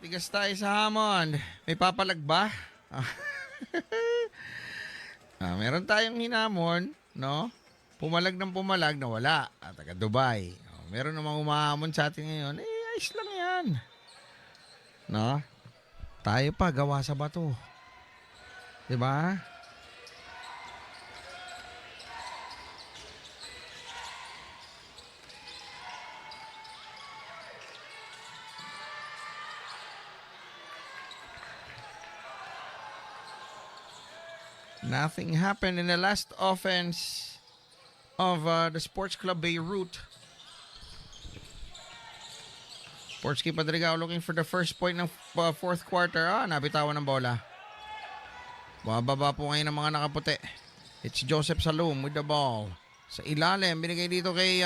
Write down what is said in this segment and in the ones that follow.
tigas tayo sa hamon. May papalag ba? Meron tayong hinamon, no? Pumalag ng pumalag na wala. Taga Dubai. Meron namang umahamon sa atin ngayon. Ayos lang yan. No? Tayo pa, gawa sa bato. Diba? Nothing happened in the last offense of the Sports Club Beirut. Sportsky Padrigao looking for the first point ng fourth quarter. Nabitawan ng bola. Bababa po ngayon ng mga nakaputi. It's Joseph Salum with the ball. Sa ilalim, binigay dito kay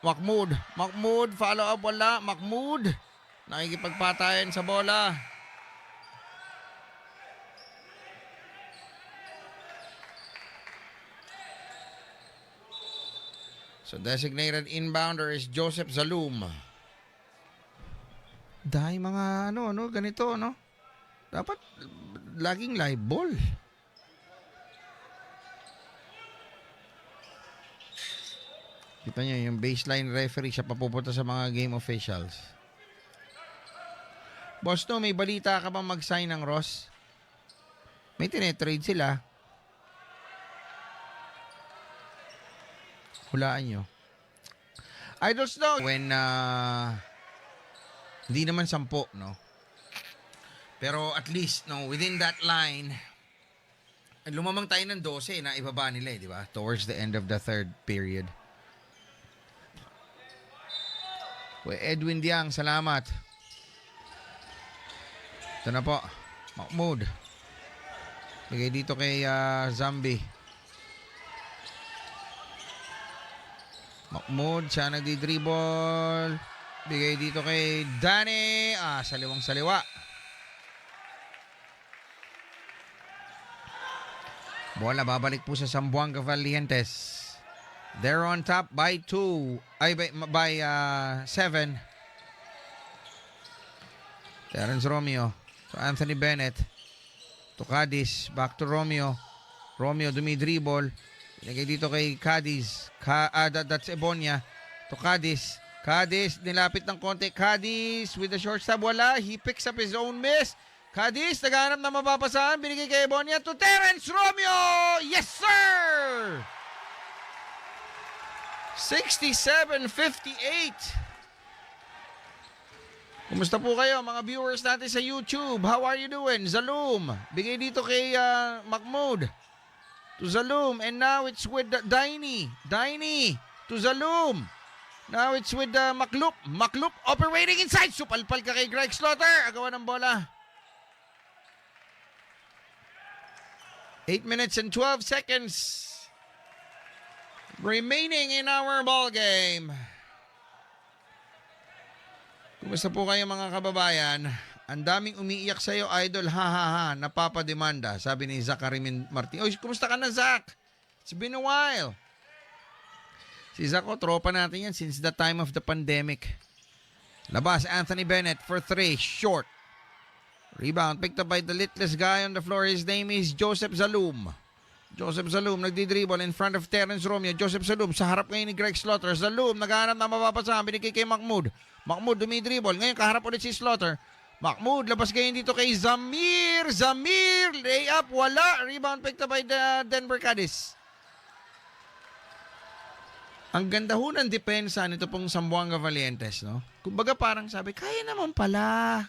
Mahmoud. Mahmoud, follow up, wala. Mahmoud, nakikipagpatayan sa bola. So designated inbounder is Joseph Zalum. Dahil mga ganito, no? Dapat laging live ball. Kita nyo, yung baseline referee siya papupunta sa mga game officials. Boss, may balita ka bang mag-sign ng Ross? May tinetrade sila. Hulaan nyo. Idol Snow. When, hindi naman 10, no? Pero at least, no, within that line, lumamang tayo ng 12 na ibaba nila, di ba? Towards the end of the third period. Edwin Diang, salamat. Ito na po. Mahmoud. Bigay dito kay Zombie. Mahmoud, siya nagdi-dribble. Bigay dito kay Danny. Saliwang saliwa. Bola babalik po sa Zamboanga Valientes. They're on top by 2. By 7. Terence Romeo. To Anthony Bennett. To Cadiz. Back to Romeo. Romeo dumidribble. Binigay dito kay Cadiz. That's Ebonia. To Cadiz. Cadiz, nilapit ng konti. Cadiz with the short stab. Wala. He picks up his own miss. Cadiz, naghanap na mapapasahan. Binigay kay Ebonia to Terence Romeo. Yes, sir! 67-58. Kumusta po kayo mga viewers natin sa YouTube? How are you doing? Zalum. Bigay dito kay Mahmoud. To Zalum. And now it's with Daini. Daini to Zalum. Now it's with Maklup. Maklup operating inside. Supalpal ka kay Greg Slaughter. Agawan ng bola. 8 minutes and 12 seconds remaining in our ball game. Kumusta po kayo mga kababayan? Ang daming umiiyak sa iyo, idol. Ha, napapademanda. Sabi ni Zachary Martin. Oy, kumusta ka na, Zach? It's been a while. Si Zach, tropa natin yan since the time of the pandemic. Labas, Anthony Bennett for 3. Short. Rebound picked up by the littlest guy on the floor. His name is Joseph Zalum. Joseph Zalum nagdi-dribble in front of Terence Romeo. Joseph Zalum sa harap ngayon ni Greg Slaughter. Zalum naghahanap na mapapasahan. Binigay kay Mahmoud. Mahmoud dumidribble. Ngayon kaharap ulit si Slaughter. Mahmoud labas ngayon dito kay Zamir. Zamir layup wala. Rebound picked up by the Denver Cadiz. Ang ganda ho ng depensa nito pong Zamboanga Valientes, no? Kumbaga parang sabi, kaya naman pala.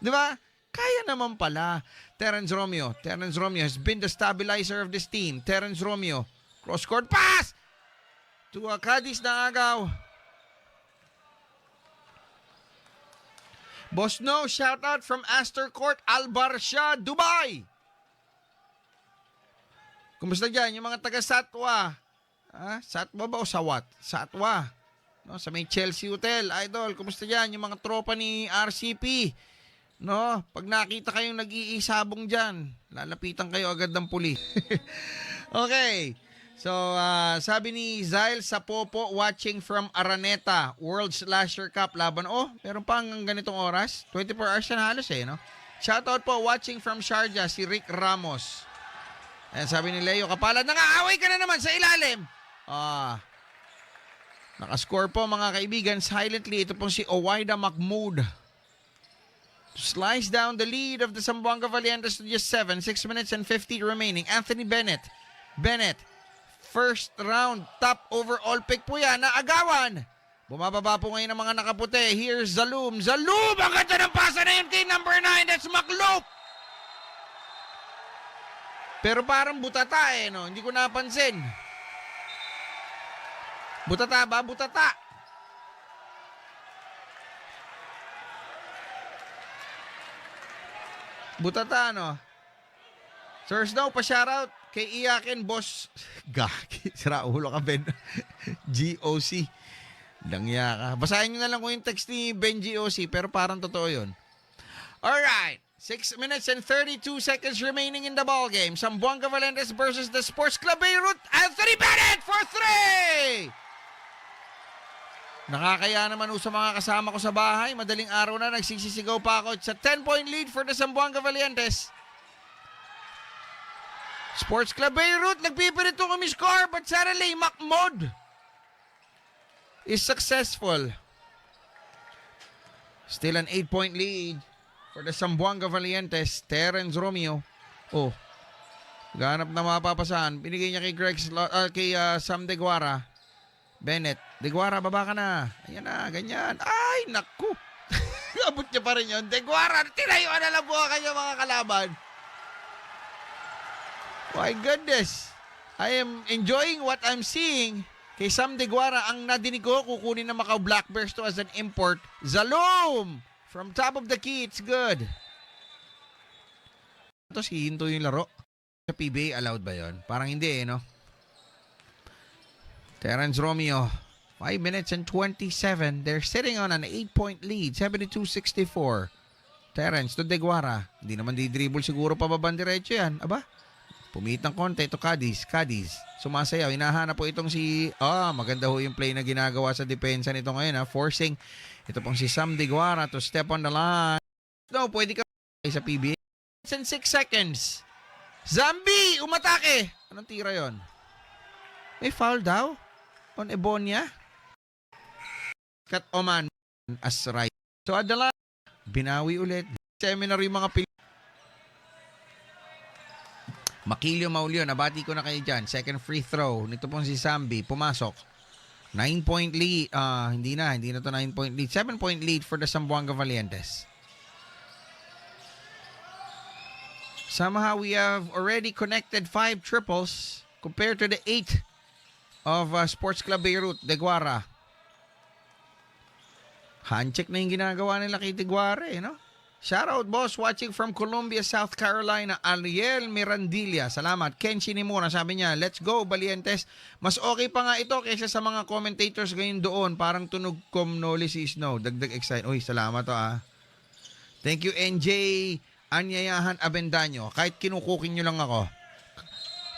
Di ba? Kaya naman pala. Terence Romeo. Terence Romeo has been the stabilizer of this team. Terence Romeo. Cross-court pass! To Cadiz na agaw. Boss No, shout out from Astor Court, Al Barsha, Dubai. Kumusta dyan? Yung mga taga-Satwa. Satwa ba o Sawat? Satwa. No, sa may Chelsea Hotel. Idol, kumusta dyan? Yung mga tropa ni RCP. No, pag nakita kayong nag-iisabong dyan, lalapitan kayo agad ng puli. Okay. So, sabi ni Zyle Sapopo, watching from Araneta, World Slasher Cup laban. Oh, meron pang ganitong oras. 24 hours na halos eh, no? Shoutout po, watching from Sharjah, si Rick Ramos. Ayan, sabi ni Leo Kapalad, nangaaway ka na naman sa ilalim. Nakascore po mga kaibigan, silently. Ito pong si Owaida Mahmoud. To slice down the lead of the Zamboanga Valientes to just 7. 6 minutes and 50 remaining. Anthony Bennett. First round, top overall pick po yan, naagawan. Bumababa po ngayon ang mga nakaputi. Here's Zalum. Zalum! Ang ganda ng pasa na yun kay number 9. That's Macloop. Pero parang butata eh, no? Hindi ko napansin. Butata ba? Butata. Butata, no? Sir Snow, pa-shoutout kay Iyakin, boss. Gaki, sira ulo ka, Ben. GOC. Langya ka. Basahin nyo na lang kung yung text ni Ben GOC, pero parang totoo yun. Alright. 6 minutes and 32 seconds remaining in the ball game. Zamboanga Valientes versus the Sports Club Beirut. Anthony Bennett for 3! Nakakaya naman sa mga kasama ko sa bahay. Madaling araw na, nagsisisigaw pa ako sa 10-point lead for the Zamboanga Valientes. Sports Club Beirut, nagpipirito kami score, but suddenly, Mahmoud is successful. Still an 8-point lead for the Zamboanga Valientes. Terence Romeo. Oh, ganap na mapapasahan. Binigay niya kay Sam Deguara. Bennett. Deguara, baba ka na. Ayan na, ganyan. Ay, naku. Abot niya pa rin yun. Deguara, tinayuan na lang po ang kanyang mga kalaban. My goodness. I am enjoying what I'm seeing. Kay Sam Deguara, ang nadinig ko, kukunin na Macau Black Bears to as an import. Zalum! From top of the key, it's good. Ito, hihinto yung laro. Sa PBA, allowed ba yon? Parang hindi eh, no? Terence Romeo, 5 minutes and 27. They're sitting on an 8-point lead, 72-64. Terence to Deguara. Hindi naman di-dribble siguro pababang diretso yan. Aba? Pumitang konti. Ito Cadiz. Sumasayaw. Hinahanap po itong si... maganda ho yung play na ginagawa sa depensa nito ngayon. Forcing. Ito pong si Sam Deguara to step on the line. No, pwede ka sa PBA. 6 seconds. Zambi! Umatake! Anong tira yon? May foul daw? On Ebonia? Kat Oman as right. So, Adala, binawi ulit. Seminar yung mga Makilio Maulio, nabati ko na kayo dyan. Second free throw. Nito pong si Zambi, pumasok. 9-point lead. Hindi na to 9-point lead. 7-point lead for the Zamboanga Valientes. Somehow we have already connected 5 triples compared to the 8 of Sports Club Beirut. Deguara. Handcheck na yung ginagawa nila kay Deguara eh, no? Shoutout, boss, watching from Columbia, South Carolina, Ariel Mirandilla. Salamat. Ken Shinimura, sabi niya, let's go, Valientes. Mas okay pa nga ito kaysa sa mga commentators ngayon doon. Parang tunog Noli si Snow. Dagdag excited. Uy, salamat to Thank you, NJ Anyayahan Abendaño. Kahit kinukukin nyo lang ako.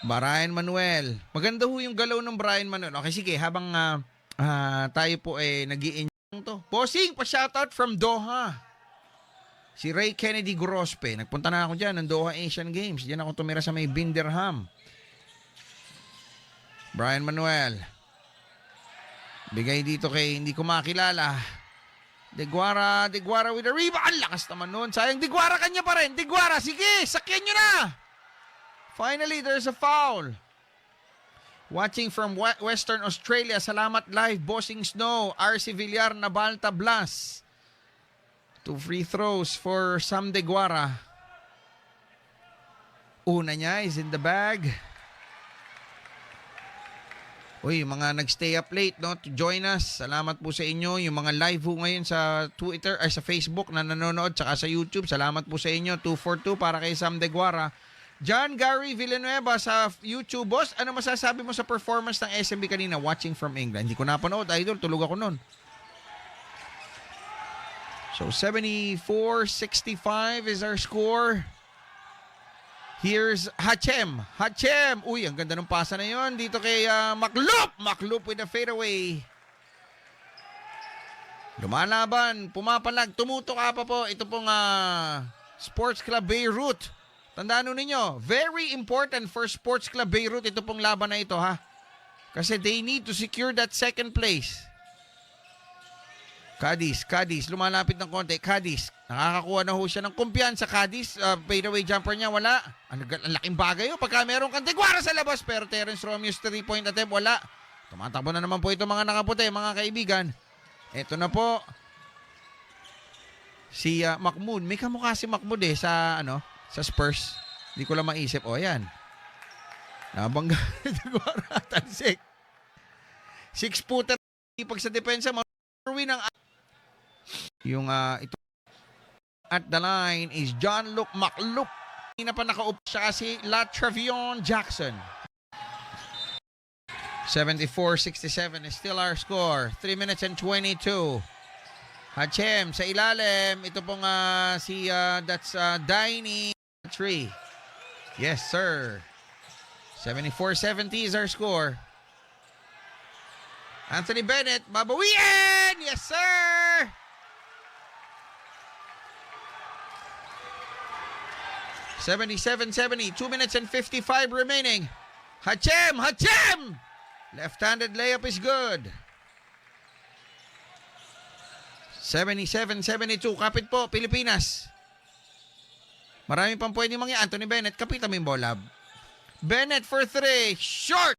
Brian Manuel. Maganda ho yung galaw ng Brian Manuel. Okay, sige, habang tayo po nag-i-enjoy to. Bossing, pa-shoutout from Doha. Si Ray Kennedy Grospe. Nagpunta na ako dyan ng Doha Asian Games. Diyan ako tumira sa may Binderham. Brian Manuel. Bigay dito kay hindi ko makilala. Deguara with a rebound. Ang lakas naman nun. Sayang, Deguara kanya pa rin. Deguara, sige, sakyan nyo na. Finally, there's a foul. Watching from Western Australia. Salamat live, Bossing Snow. RC Villar, Nabalta Blas. 2 free throws for Sam Deguara. Una niya is in the bag. Uy, mga nagstay up late, no, to join us. Salamat po sa inyo. Yung mga live po ngayon sa Twitter, ay sa Facebook na nanonood, saka sa YouTube. Salamat po sa inyo. 242 para kay Sam Deguara. John Gary Villanueva sa YouTube. Boss, ano masasabi mo sa performance ng SMB kanina? Watching from England. Hindi ko napanood, idol. Tulog ako nun. So, 74-65 is our score. Here's Hachem. Hachem. Uy, ang ganda ng pasa na yon dito kay Maklup. Maklup with a fadeaway. Lumalaban, pumapalag, tumutok pa po. Ito pong Sports Club Beirut. Tandaan nyo ninyo, very important for Sports Club Beirut ito pong laban na ito ha. Kasi they need to secure that second place. Cadiz, lumalapit ng konti. Cadiz, nakakakuha na ho siya ng kumpiyansa. Cadiz, fadeaway jumper niya, wala. Ang laking bagay yun. Pagka meron kang Deguara sa labas, pero Terence Romeo's 3-point attempt, wala. Tumatakbo na naman po ito mga nakaputi, mga kaibigan. Ito na po. Si Mahmoud. May kamukha si Mahmoud sa Spurs. Hindi ko lang maisip. O, yan. Nabangga. Deguara, tansik. 6-footer. Pag sa depensa, win ang yung ito at the line is John-Luc Maklup. Hindi na pa nakaupo siya kasi Latravion Jackson. 74-67 is still our score. 3 minutes and 22. Hachem sa ilalim. Ito pong that's Daini 3. Yes, sir. 74-70 is our score. Anthony Bennett, babawiin! Yes, sir! (77-70), 2 minutes and 55 remaining. Hachem! Left-handed layup is good. 77-72, kapit po, Pilipinas. Marami pang pwede mangyari. Anthony Bennett, kapitan mo yung bola. Bennett for 3, short!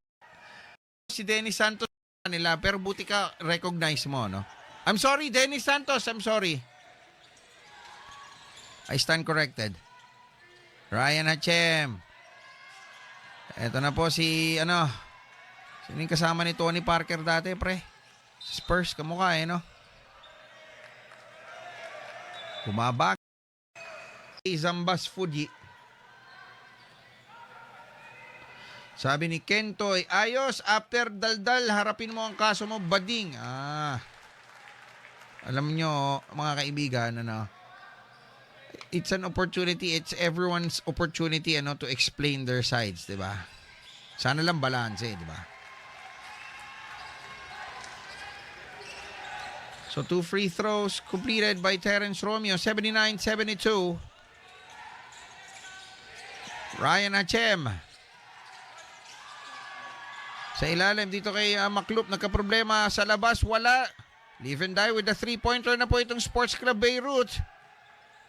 Si Dennis Santos nila, pero buti ka recognize mo, no? I'm sorry, Dennis Santos, I'm sorry. I stand corrected. Ryan Hachem. Ito na po si, sino yung kasama ni Tony Parker dati, pre? Spurs, kamukha no? Bumabak. Zambas Fuji. Sabi ni Kentoy, ayos, after daldal, harapin mo ang kaso mo, bading. Alam nyo, mga kaibigan, it's an opportunity, it's everyone's opportunity, to explain their sides, di ba? Sana lang balance, di ba? So, 2 free throws completed by Terence Romeo, 79-72. Ryan Hachem. Sa ilalim dito kay Maklup, nagka-problema sa labas, wala. Live and die with the 3-pointer na po itong Sports Club Beirut.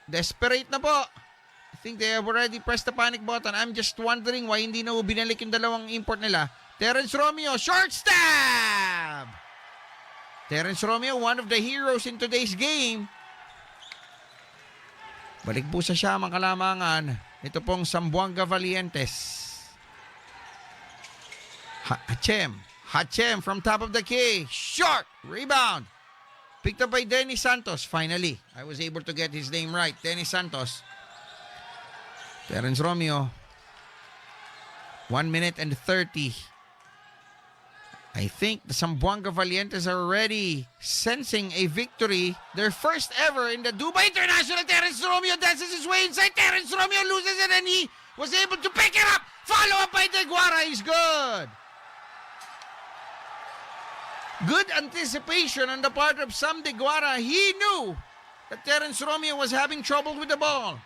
Desperate na po. I think they have already pressed the panic button. I'm just wondering why hindi na binalik yung dalawang import nila. Terence Romeo, short stab! Terence Romeo, one of the heroes in today's game. Balik po sa siyamang kalamangan. Ito pong Zamboanga Valientes. Hachem from top of the key. Short! Rebound. Picked up by Dennis Santos. Finally, I was able to get his name right. Dennis Santos. Terence Romeo. 1 minute and 30. I think the Zamboanga Valientes are already sensing a victory. Their first ever in the Dubai International. Terence Romeo dances his way inside. Terence Romeo loses it and he was able to pick it up. Follow up by Deguara. He's good. Good anticipation on the part of Sam Deguara. He knew that Terence Romeo was having trouble with the ball.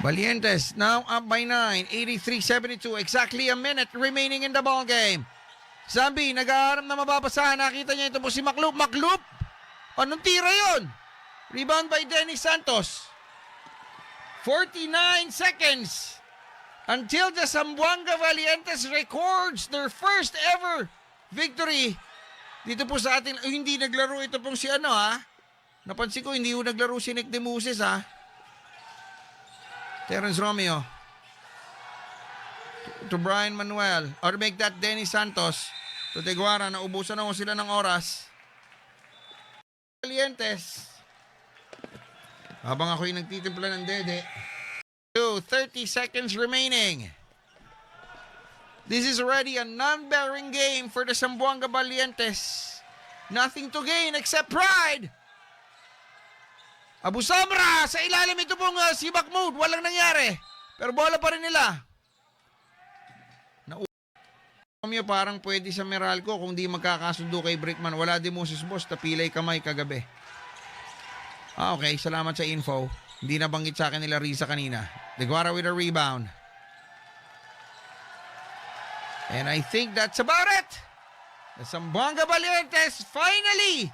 Valientes now up by 9, 83-72. Exactly a minute remaining in the ball game. Zambi, nag-aaram na mababasahan. Nakita niya ito po si Maklup. Maklup! Anong tira yun? Rebound by Dennis Santos. 49 seconds. Until the Zamboanga Valientes records their first ever victory. Dito po sa atin, hindi naglaro ito pong si Napansin ko, hindi naglaro si Nick Demuses, Terence Romeo. To Brian Manuel. Or make that Dennis Santos. To Deguara, naubusan na sila ng oras. Valientes. Habang ako'y nagtitimpla ng dede. 30 seconds remaining. This is already a non-bearing game for the Zamboanga Valientes. Nothing to gain except pride. Abu Samra sa ilalim ito pong si Mahmoud. Walang nangyari. Pero bola pa rin nila. Romeo parang pwede sa Meralco kung di magkakasundo kay Brickman. Wala din Moses Boss, tapilay kamay kagabi. Okay, salamat sa info. Hindi nabanggit sa akin nila Risa kanina. De Guara with a rebound. And I think that's about it. The Zamboanga Valientes finally